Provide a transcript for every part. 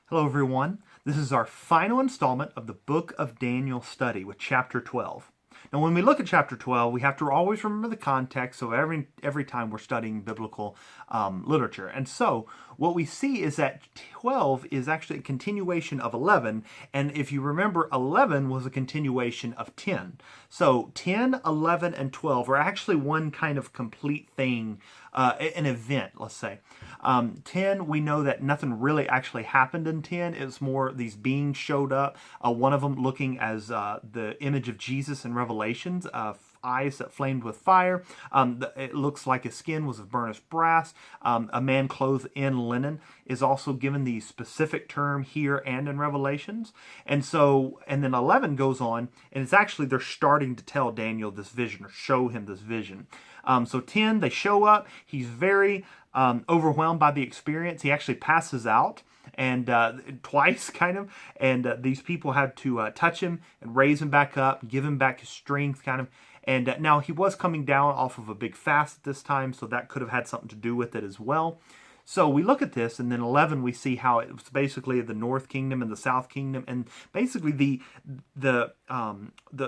Hello, everyone. This is our final installment of the Book of Daniel study with chapter 12. Now, when we look at chapter 12, we have to always remember the context of every time we're studying biblical literature. And so, what we see is that 12 is actually a continuation of 11. And if you remember, 11 was a continuation of 10. So, 10, 11, and 12 are actually one kind of complete thing, an event, let's say. 10, we know that nothing really actually happened in 10. It was more these beings showed up. One of them looking as the image of Jesus in Revelations, eyes that flamed with fire. It looks like his skin was of burnished brass. A man clothed in linen is also given the specific term here and in Revelations. And then 11 goes on, and it's actually they're starting to tell Daniel this vision or show him this vision. So 10, they show up. He's very overwhelmed by the experience. He actually passes out and twice kind of, and these people had to touch him and raise him back up, give him back his strength kind of. And now he was coming down off of a big fast at this time, so that could have had something to do with it as well. So we look at this, and then 11 we see how it was basically the North Kingdom and the South Kingdom, and basically the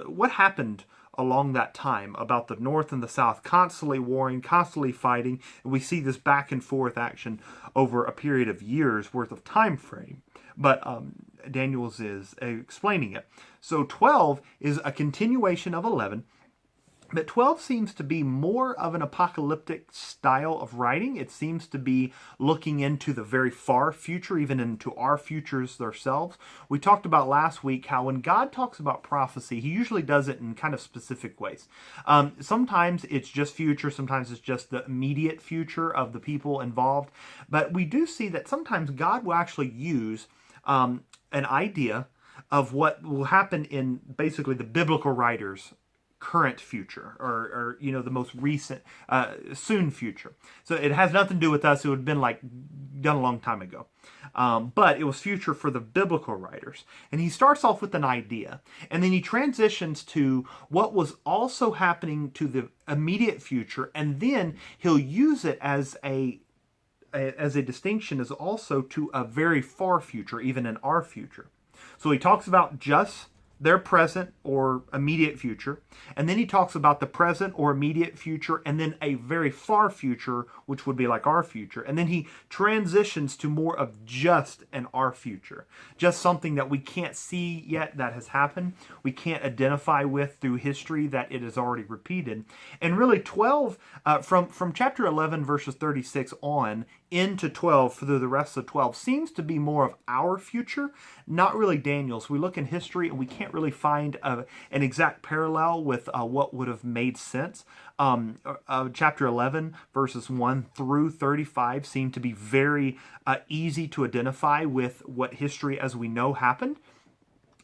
what happened along that time about the North and the South constantly warring, constantly fighting. And we see this back and forth action over a period of years worth of time frame. But Daniel's is explaining it. So 12 is a continuation of 11. But 12 seems to be more of an apocalyptic style of writing. It seems to be looking into the very far future, even into our futures ourselves. We talked about last week how when God talks about prophecy, he usually does it in kind of specific ways. Sometimes it's just future, sometimes it's just the immediate future of the people involved. But we do see that sometimes God will actually use an idea of what will happen in basically the biblical writers' current future or the most recent soon future. So it has nothing to do with us. It would have been like done a long time ago, but it was future for the biblical writers. And he starts off with an idea, and then he transitions to what was also happening to the immediate future, and then he'll use it as a distinction as also to a very far future, even in our future. So he talks about just their present or immediate future, and then he talks about the present or immediate future, and then a very far future, which would be like our future, and then he transitions to more of just an our future, just something that we can't see yet that has happened, we can't identify with through history that it is already repeated. And really 12 from chapter 11 verses 36 on into 12 through the rest of 12 seems to be more of our future, not really Daniel's. We look in history and we can't really find an exact parallel with what would have made sense. Chapter 11 verses 1 through 35 seem to be very easy to identify with what history as we know happened.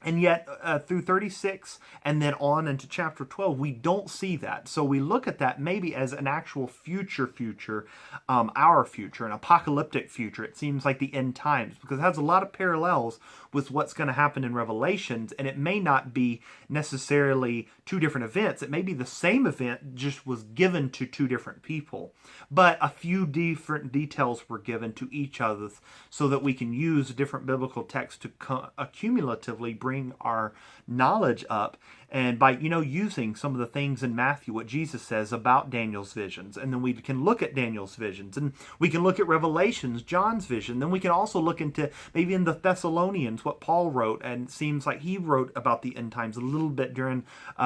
And yet, through 36 and then on into chapter 12, we don't see that. So we look at that maybe as an actual future, our future, an apocalyptic future. It seems like the end times, because it has a lot of parallels with what's going to happen in Revelations, and it may not be necessarily two different events. It may be the same event, just was given to two different people. But a few different details were given to each other so that we can use different biblical texts to accumulatively bring our knowledge up, and by using some of the things in Matthew, what Jesus says about Daniel's visions, and then we can look at Daniel's visions, and we can look at Revelations, John's vision. Then we can also look into maybe in the Thessalonians what Paul wrote, and it seems like he wrote about the end times a little bit during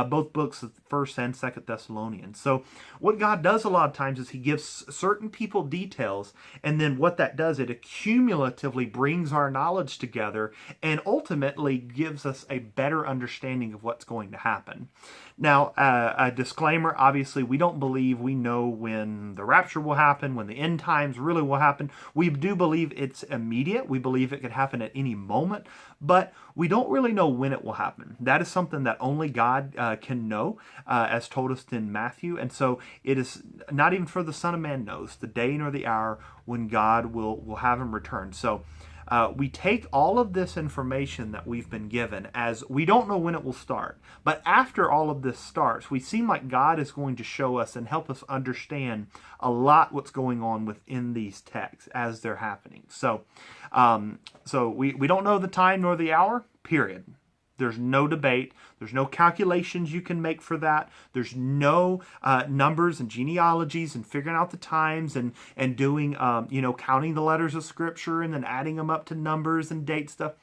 both books of First and Second Thessalonians. So what God does a lot of times is he gives certain people details, and then what that does, it accumulatively brings our knowledge together and ultimately gives us a better understanding of what's going to happen. Now, a disclaimer, obviously, we don't believe we know when the rapture will happen, when the end times really will happen. We do believe it's immediate. We believe it could happen at any moment, but we don't really know when it will happen. That is something that only God can know, as told us in Matthew. And so it is not even for the Son of Man knows the day nor the hour when God will have him return. So we take all of this information that we've been given as we don't know when it will start. But after all of this starts, we seem like God is going to show us and help us understand a lot what's going on within these texts as they're happening. So we don't know the time nor the hour, period. There's no debate. There's no calculations you can make for that. There's no numbers and genealogies and figuring out the times and doing, counting the letters of Scripture and then adding them up to numbers and date stuff.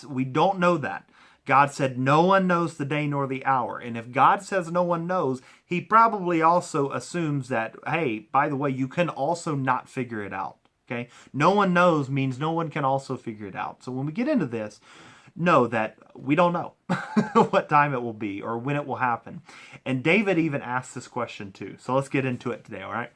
We don't know that. God said no one knows the day nor the hour. And if God says no one knows, he probably also assumes that, hey, by the way, you can also not figure it out. Okay? No one knows means no one can also figure it out. So when we get into this, know that we don't know what time it will be or when it will happen. And David even asked this question too. So let's get into it today, all right?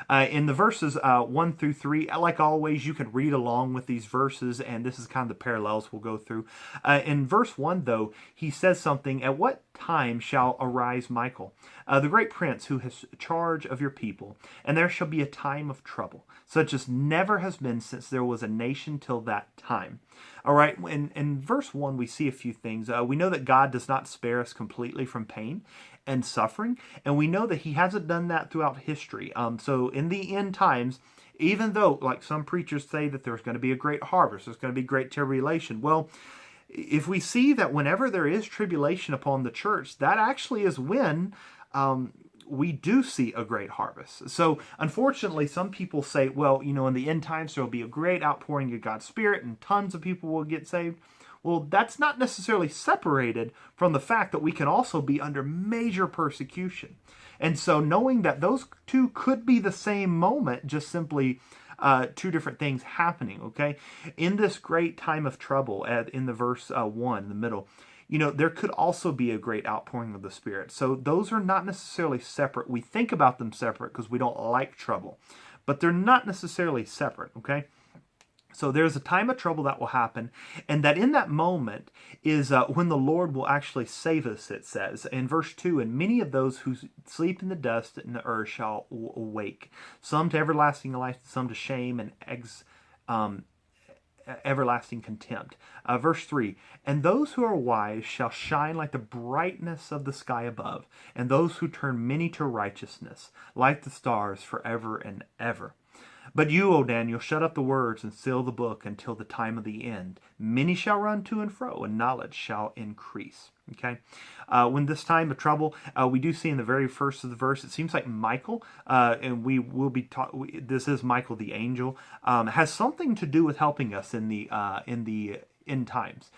In the verses 1 through 3, like always, you can read along with these verses, and this is kind of the parallels we'll go through. In verse 1, though, he says something, "At what time shall arise Michael, the great prince who has charge of your people? And there shall be a time of trouble, such as never has been since there was a nation till that time." All right, in verse 1, we see a few things. We know that God does not spare us completely from pain and suffering, and we know that he hasn't done that throughout history. So in the end times, even though, like some preachers say that there's going to be a great harvest, there's going to be great tribulation, well, if we see that whenever there is tribulation upon the church, that actually is when we do see a great harvest. So unfortunately, some people say, well, in the end times, there will be a great outpouring of God's Spirit and tons of people will get saved. Well, that's not necessarily separated from the fact that we can also be under major persecution. And so knowing that those two could be the same moment, just simply two different things happening, okay? In this great time of trouble, in the verse 1, in the middle, there could also be a great outpouring of the Spirit. So those are not necessarily separate. We think about them separate because we don't like trouble, but they're not necessarily separate, okay? So there's a time of trouble that will happen, and that in that moment is when the Lord will actually save us, it says. In verse 2, "And many of those who sleep in the dust in the earth shall awake, some to everlasting life, some to shame and everlasting contempt." Verse 3, "And those who are wise shall shine like the brightness of the sky above, and those who turn many to righteousness, like the stars forever and ever. But you, O Daniel, shut up the words and seal the book until the time of the end. Many shall run to and fro, and knowledge shall increase." Okay? When this time of trouble, we do see in the very first of the verse, it seems like Michael, and we will be taught, this is Michael the angel, has something to do with helping us in the end times.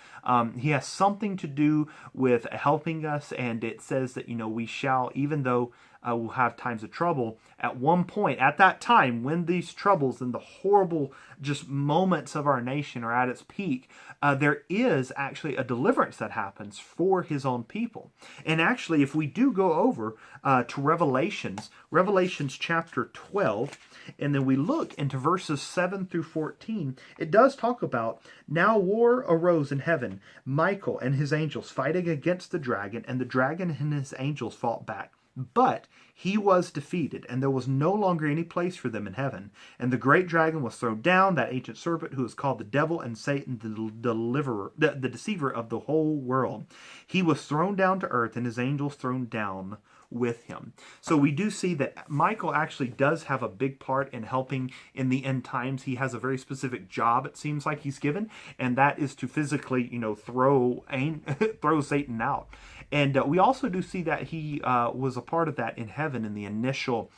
He has something to do with helping us, and it says that, we shall, even though we'll have times of trouble, at one point, at that time, when these troubles and the horrible just moments of our nation are at its peak, there is actually a deliverance that happens for his own people. And actually, if we do go over to Revelations chapter 12, and then we look into verses 7 through 14, it does talk about, "Now war arose in heaven, Michael and his angels fighting against the dragon, and the dragon and his angels fought back. But he was defeated, and there was no longer any place for them in heaven. And the great dragon was thrown down, that ancient serpent who is called the devil and Satan, the deceiver of the whole world. He was thrown down to earth, and his angels thrown down with him." So we do see that Michael actually does have a big part in helping in the end times. He has a very specific job, it seems like he's given, and that is to physically, throw Satan out. And we also do see that he was a part of that in heaven in the initial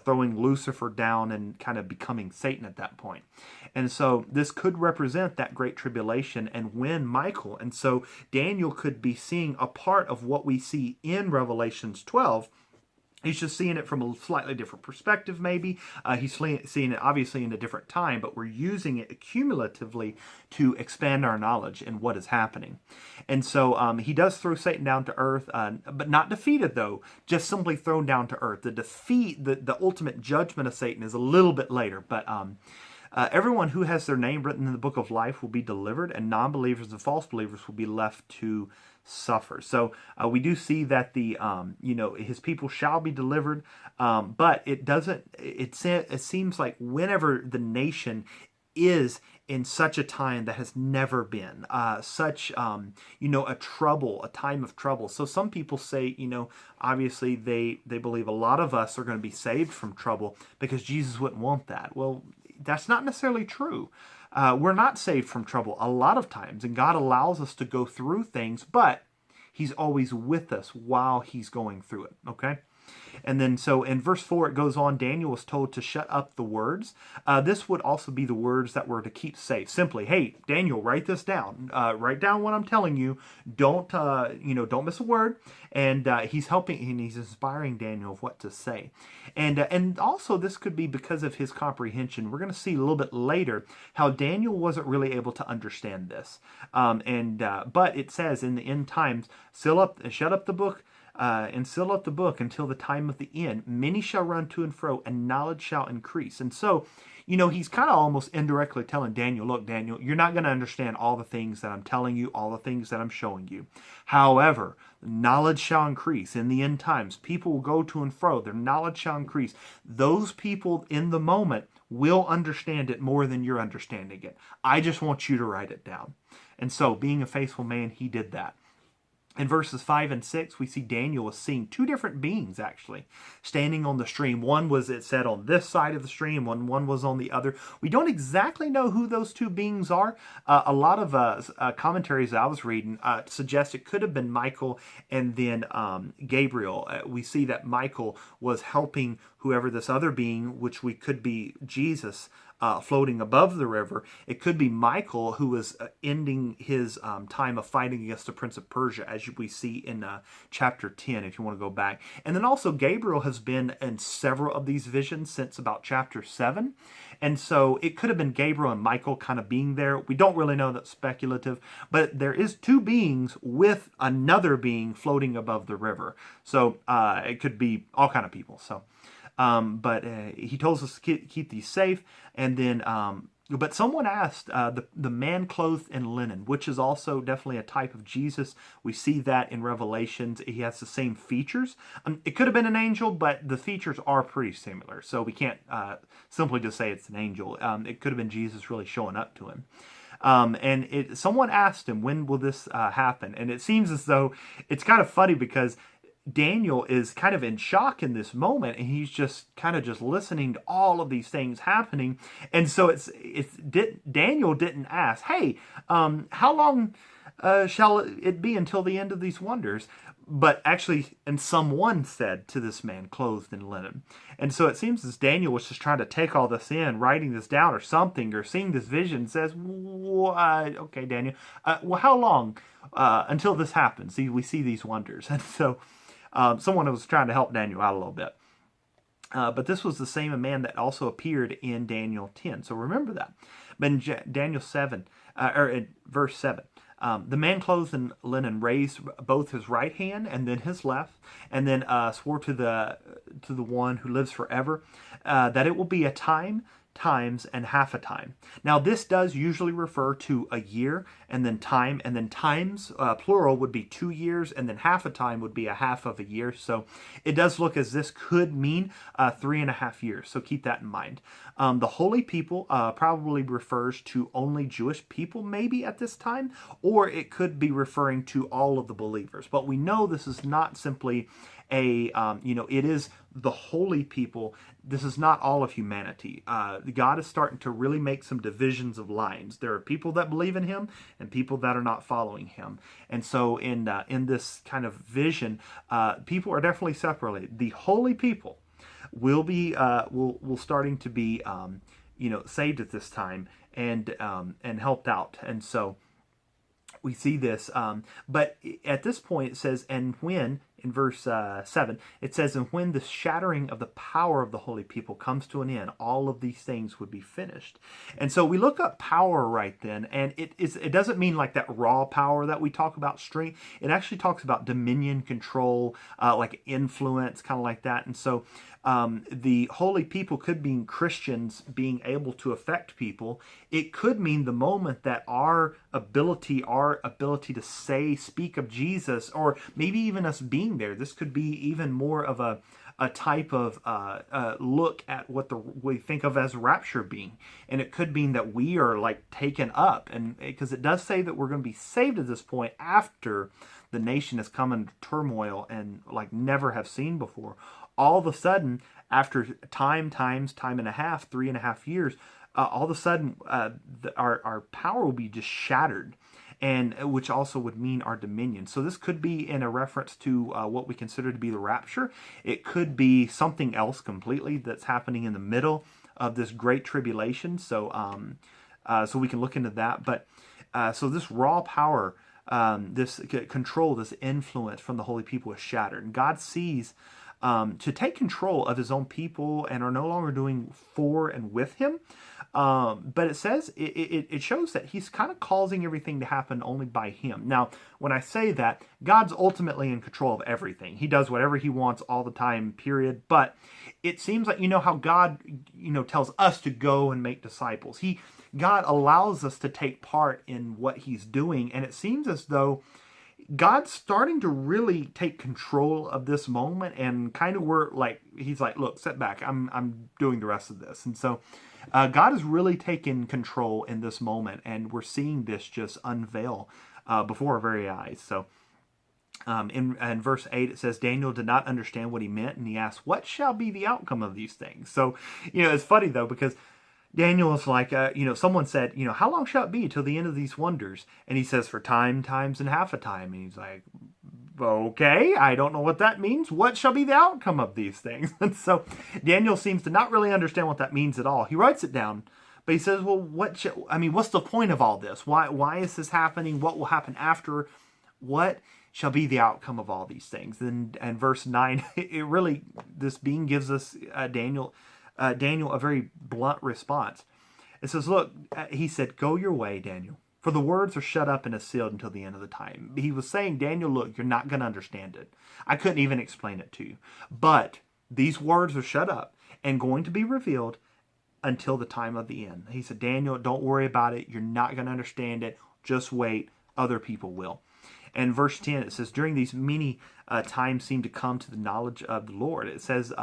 throwing Lucifer down and kind of becoming Satan at that point. And so this could represent that great tribulation and when Michael, and so Daniel could be seeing a part of what we see in Revelations 12. He's just seeing it from a slightly different perspective, maybe. He's seeing it obviously in a different time, but we're using it cumulatively to expand our knowledge in what is happening. And so he does throw Satan down to earth, but not defeated, though, just simply thrown down to earth. The defeat, the ultimate judgment of Satan is a little bit later, but everyone who has their name written in the book of life will be delivered, and non-believers and false believers will be left to suffer. So we do see that his people shall be delivered, but it doesn't. It seems like whenever the nation is in such a time that has never been, such, a time of trouble. So some people say, obviously they believe a lot of us are going to be saved from trouble because Jesus wouldn't want that. Well, that's not necessarily true. We're not saved from trouble a lot of times, and God allows us to go through things, but He's always with us while He's going through it, okay? And then so in verse 4 it goes on, Daniel was told to shut up the words. This would also be the words that were to keep safe. Simply, hey, Daniel, write this down. Write down what I'm telling you. Don't miss a word. And he's helping and he's inspiring Daniel of what to say. And also this could be because of his comprehension. We're going to see a little bit later how Daniel wasn't really able to understand this. But it says in the end times, shut up the book. And seal up the book until the time of the end. Many shall run to and fro, and knowledge shall increase. And so, he's kind of almost indirectly telling Daniel, look, Daniel, you're not going to understand all the things that I'm telling you, all the things that I'm showing you. However, knowledge shall increase in the end times. People will go to and fro. Their knowledge shall increase. Those people in the moment will understand it more than you're understanding it. I just want you to write it down. And so, being a faithful man, he did that. In verses 5 and 6, we see Daniel was seeing two different beings, actually, standing on the stream. One was, it said, on this side of the stream, one was on the other. We don't exactly know who those two beings are. A lot of commentaries I was reading suggest it could have been Michael and then Gabriel. We see that Michael was helping whoever this other being, which we could be Jesus, floating above the river. It could be Michael who was ending his time of fighting against the Prince of Persia, as we see in chapter 10, if you want to go back. And then also Gabriel has been in several of these visions since about chapter 7. And so it could have been Gabriel and Michael kind of being there. We don't really know, that's speculative. But there is two beings with another being floating above the river. So it could be all kind of people. So but he tells us to keep these safe. And then, but someone asked the man clothed in linen, which is also definitely a type of Jesus. We see that in Revelations. He has the same features. It could have been an angel, but the features are pretty similar. So we can't simply just say it's an angel. It could have been Jesus really showing up to him. Someone asked him, when will this happen? And it seems as though it's kind of funny because Daniel is kind of in shock in this moment, and he's just kind of just listening to all of these things happening. And so Daniel didn't ask, hey, how long shall it be until the end of these wonders? But actually, and someone said to this man clothed in linen. And so it seems as Daniel was just trying to take all this in, writing this down or something, or seeing this vision, says, okay, Daniel, well, how long until this happens? See, we see these wonders. And so someone was trying to help Daniel out a little bit. But this was the same man that also appeared in Daniel 10. So remember that. But in Daniel 7, or in verse 7, the man clothed in linen raised both his right hand and then his left, and then swore to the one who lives forever that it will be a time, times, and half a time. Now this does usually refer to a year, and then time, and then times, plural, would be 2 years, and then half a time would be a half of a year. So it does look as this could mean 3.5 years. So keep that in mind. The holy people probably refers to only Jewish people maybe at this time, or it could be referring to all of the believers. But we know this is not simply it is the holy people. This is not all of humanity. God is starting to really make some divisions of lines. There are people that believe in him and people that are not following him. And so in this kind of vision, people are definitely separated. The holy people will be will starting to be saved at this time and helped out. And so we see this, but at this point it says, and when, in verse 7, it says, and when the shattering of the power of the holy people comes to an end, all of these things would be finished. And so we look up power right then, and it doesn't mean like that raw power that we talk about, strength. It actually talks about dominion, control, like influence, kind of like that. And so the holy people could mean Christians being able to affect people. It could mean the moment that our ability to speak of Jesus, or maybe even us being there. This could be even more of a type of look at what we think of as rapture being. And it could mean that we are like taken up. And because it does say that we're going to be saved at this point after the nation has come into turmoil and like never have seen before. All of a sudden, after time and a half, 3.5 years, all of a sudden our power will be just shattered, and which also would mean our dominion. So this could be in a reference to what we consider to be the rapture. It could be something else completely that's happening in the middle of this great tribulation. So so we can look into that. But so this raw power, this control, this influence from the holy people is shattered. And God sees to take control of his own people and are no longer doing for and with him. But it says, it shows that he's kind of causing everything to happen only by him. Now, when I say that, God's ultimately in control of everything. He does whatever he wants all the time, period. But it seems like, how God, tells us to go and make disciples. God allows us to take part in what he's doing. And it seems as though God's starting to really take control of this moment, and kind of he's like, look, sit back. I'm doing the rest of this. And so God is really taking control in this moment, and we're seeing this just unveil before our very eyes. So in verse 8, it says, Daniel did not understand what he meant, and he asked, what shall be the outcome of these things? So, it's funny though, because Daniel is like, someone said, how long shall it be till the end of these wonders? And he says, for time, times, and half a time. And he's like, okay, I don't know what that means. What shall be the outcome of these things? And so Daniel seems to not really understand what that means at all. He writes it down, but he says, well, what's the point of all this? Why is this happening? What will happen after? What shall be the outcome of all these things? And verse 9, this being gives us Daniel a very blunt response. It says, look, he said, go your way, Daniel, for the words are shut up and are sealed until the end of the time. He was saying, Daniel, look, you're not going to understand it. I couldn't even explain it to you. But these words are shut up and going to be revealed until the time of the end. He said, Daniel, don't worry about it. You're not going to understand it. Just wait. Other people will. And verse 10, it says, during these many times seem to come to the knowledge of the Lord. It says,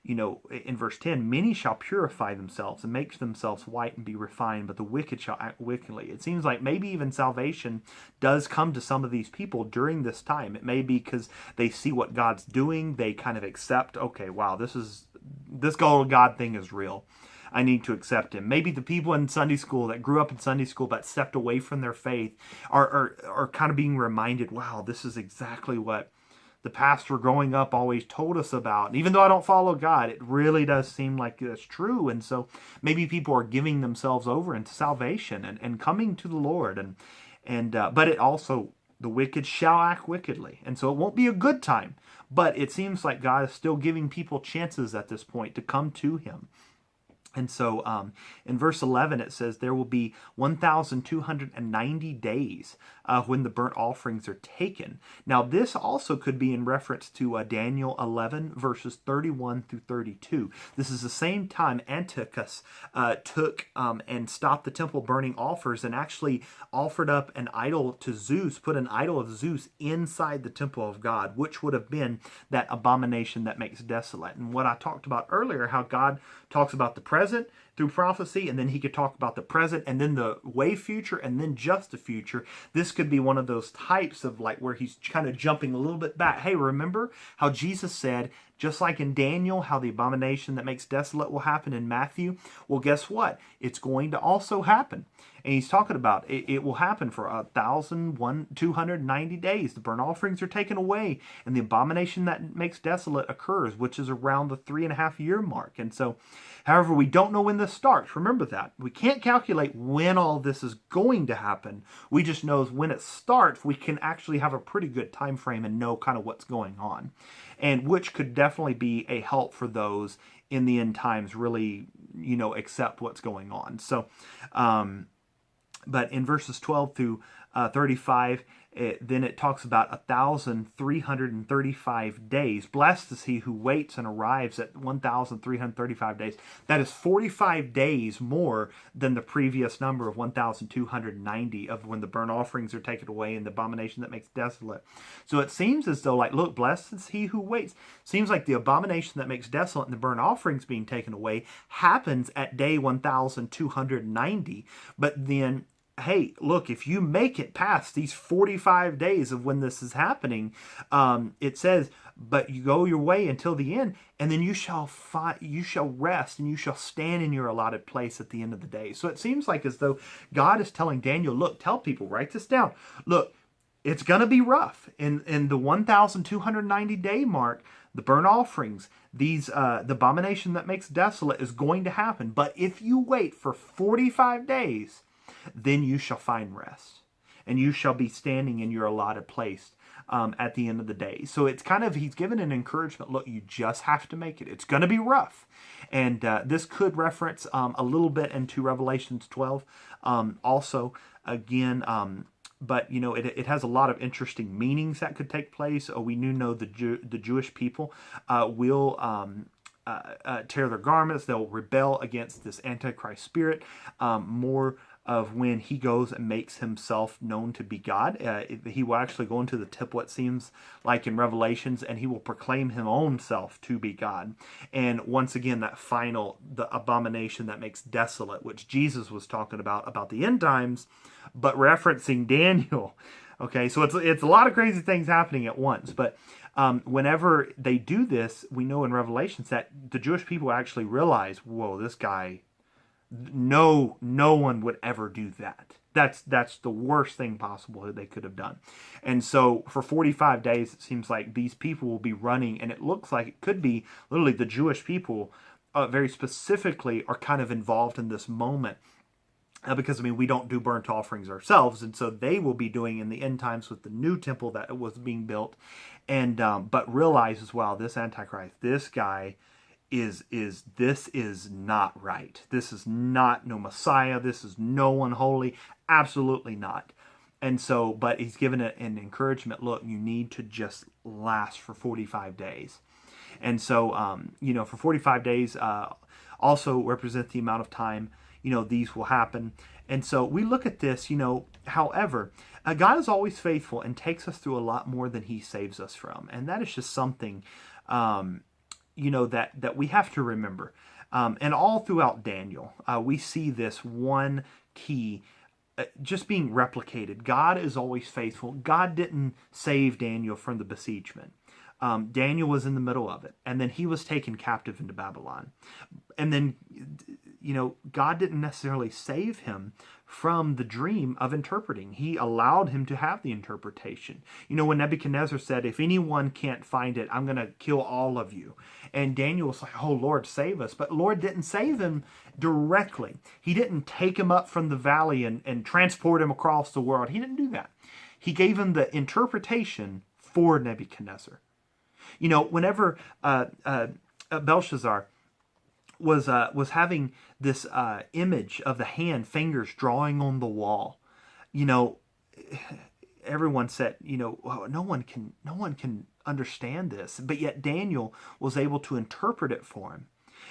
in verse 10, many shall purify themselves and make themselves white and be refined, but the wicked shall act wickedly. It seems like maybe even salvation does come to some of these people during this time. It may be because they see what God's doing. They kind of accept, okay, wow, this God thing is real. I need to accept him. Maybe the people in Sunday school that grew up in Sunday school but stepped away from their faith are kind of being reminded, wow, this is exactly what the pastor growing up always told us about. And even though I don't follow God, it really does seem like that's true. And so maybe people are giving themselves over into salvation and coming to the Lord. But it also, the wicked shall act wickedly. And so it won't be a good time. But it seems like God is still giving people chances at this point to come to him. And so in verse 11, it says there will be 1,290 days when the burnt offerings are taken. Now, this also could be in reference to Daniel 11, verses 31 through 32. This is the same time Antiochus took and stopped the temple burning offers and actually offered up an idol to Zeus, put an idol of Zeus inside the temple of God, which would have been that abomination that makes desolate. And what I talked about earlier, how God talks about the present through prophecy, and then he could talk about the present and then the way future and then just the future. This could be one of those types of like where he's kind of jumping a little bit back. Hey, remember how Jesus said, just like in Daniel, how the abomination that makes desolate will happen in Matthew? Well, guess what? It's going to also happen. And he's talking about it will happen for 1,290 days. The burnt offerings are taken away, and the abomination that makes desolate occurs, which is around the 3.5-year mark. And so, however, we don't know when this starts. Remember that. We can't calculate when all this is going to happen. We just know when it starts, we can actually have a pretty good time frame and know kind of what's going on. And which could definitely be a help for those in the end times really, accept what's going on. So, but in verses 12 through 35, then it talks about 1,335 days. Blessed is he who waits and arrives at 1,335 days. That is 45 days more than the previous number of 1,290 of when the burnt offerings are taken away and the abomination that makes desolate. So it seems as though, like, look, blessed is he who waits. Seems like the abomination that makes desolate and the burnt offerings being taken away happens at day 1,290. But then, hey, look, if you make it past these 45 days of when this is happening, it says, but you go your way until the end, and then you shall rest, and you shall stand in your allotted place at the end of the day. So it seems like as though God is telling Daniel, look, tell people, write this down. Look, it's going to be rough. In the 1,290 day mark, the burnt offerings, the abomination that makes desolate is going to happen. But if you wait for 45 days, then you shall find rest, and you shall be standing in your allotted place at the end of the day. So it's kind of, he's given an encouragement. Look, you just have to make it. It's going to be rough. And this could reference a little bit into Revelations 12 also, again, but, you know, it has a lot of interesting meanings that could take place. We know the Jewish people will tear their garments. They'll rebel against this Antichrist spirit. More of when he goes and makes himself known to be God. He will actually go into the temple, it seems like in Revelations, and he will proclaim his own self to be God. And once again, the abomination that makes desolate, which Jesus was talking about the end times, but referencing Daniel. Okay, so it's a lot of crazy things happening at once. But whenever they do this, we know in Revelations that the Jewish people actually realize, whoa, this guy, no one would ever do that. That's the worst thing possible that they could have done. And so for 45 days, it seems like these people will be running, and it looks like it could be literally the Jewish people very specifically are kind of involved in this moment. Because, I mean, we don't do burnt offerings ourselves, and so they will be doing in the end times with the new temple that was being built. And but realize as well, this Antichrist, this guy this is not right. This is not no Messiah. This is no one holy. Absolutely not. And so, but he's given it an encouragement. Look, you need to just last for 45 days. And so, you know, for 45 days also represent the amount of time, you know, these will happen. And so we look at this, you know, however, God is always faithful and takes us through a lot more than he saves us from. And that is just something, you know, that we have to remember. And all throughout Daniel, we see this one key just being replicated. God is always faithful. God didn't save Daniel from the besiegement. Daniel was in the middle of it, and then he was taken captive into Babylon. And then, you know, God didn't necessarily save him from the dream of interpreting. He allowed him to have the interpretation. You know, when Nebuchadnezzar said, if anyone can't find it, I'm going to kill all of you. And Daniel was like, oh, Lord, save us. But Lord didn't save him directly. He didn't take him up from the valley and transport him across the world. He didn't do that. He gave him the interpretation for Nebuchadnezzar. You know, whenever Belshazzar was having this image of the fingers drawing on the wall, you know, everyone said, you know, oh, no one can understand this, but yet Daniel was able to interpret it for him.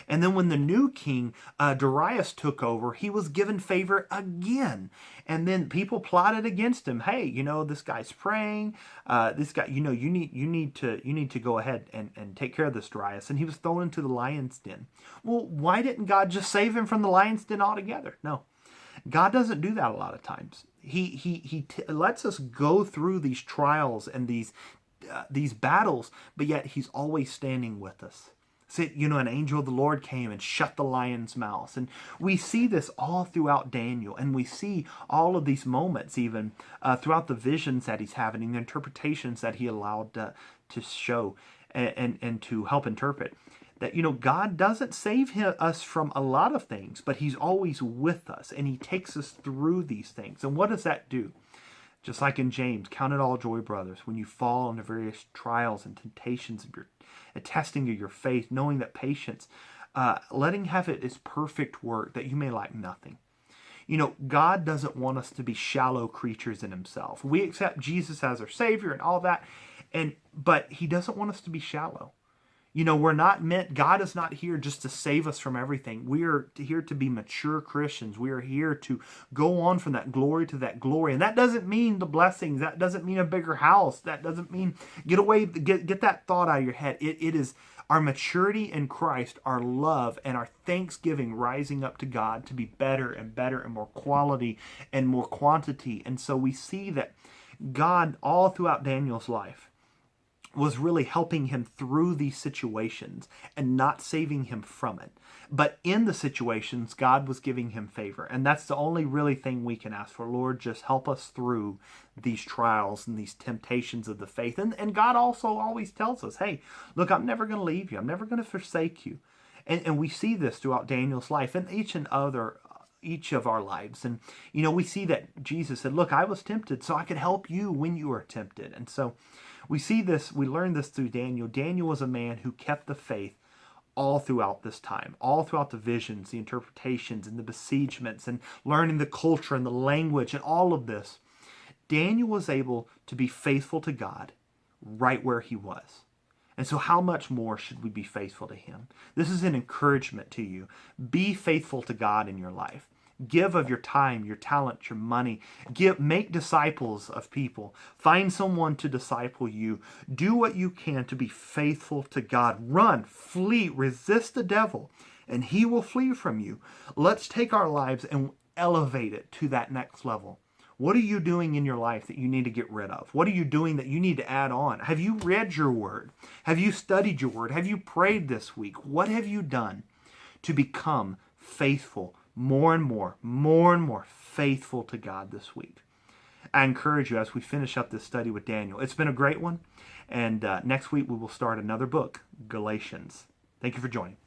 And then when the new king, Darius, took over, he was given favor again. And then people plotted against him. Hey, you know, this guy's praying. This guy, you know, you need to go ahead and take care of this Darius. And he was thrown into the lion's den. Well, why didn't God just save him from the lion's den altogether? No, God doesn't do that a lot of times. He lets us go through these trials and these battles, but yet he's always standing with us. See, you know, an angel of the Lord came and shut the lion's mouth. And we see this all throughout Daniel. And we see all of these moments even throughout the visions that he's having and the interpretations that he allowed to show and to help interpret. That, you know, God doesn't save us from a lot of things, but he's always with us. And he takes us through these things. And what does that do? Just like in James, count it all joy, brothers, when you fall into various trials and temptations of a testing of your faith, knowing that patience, letting have it is perfect work, that you may lack nothing. God doesn't want us to be shallow creatures in himself. We accept Jesus as our Savior and all that, but he doesn't want us to be shallow. We're not meant, God is not here just to save us from everything. We are here to be mature Christians. We are here to go on from that glory to that glory. And that doesn't mean the blessings. That doesn't mean a bigger house. That doesn't mean get that thought out of your head. It is our maturity in Christ, our love, and our thanksgiving rising up to God to be better and better and more quality and more quantity. And so we see that God, all throughout Daniel's life, was really helping him through these situations and not saving him from it. But in the situations, God was giving him favor. And that's the only really thing we can ask for. Lord, just help us through these trials and these temptations of the faith. And God also always tells us, hey, look, I'm never going to leave you. I'm never going to forsake you. And we see this throughout Daniel's life and each of our lives. And, we see that Jesus said, look, I was tempted so I could help you when you are tempted. And so we see this, we learn this through Daniel. Daniel was a man who kept the faith all throughout this time, all throughout the visions, the interpretations, and the besiegements, and learning the culture and the language and all of this. Daniel was able to be faithful to God right where he was. And so how much more should we be faithful to him? This is an encouragement to you. Be faithful to God in your life. Give of your time, your talent, your money. Make disciples of people. Find someone to disciple you. Do what you can to be faithful to God. Run, flee, resist the devil, and he will flee from you. Let's take our lives and elevate it to that next level. What are you doing in your life that you need to get rid of? What are you doing that you need to add on? Have you read your word? Have you studied your word? Have you prayed this week? What have you done to become faithful, more and more faithful to God this week? I encourage you as we finish up this study with Daniel. It's been a great one. And next week we will start another book, Galatians. Thank you for joining.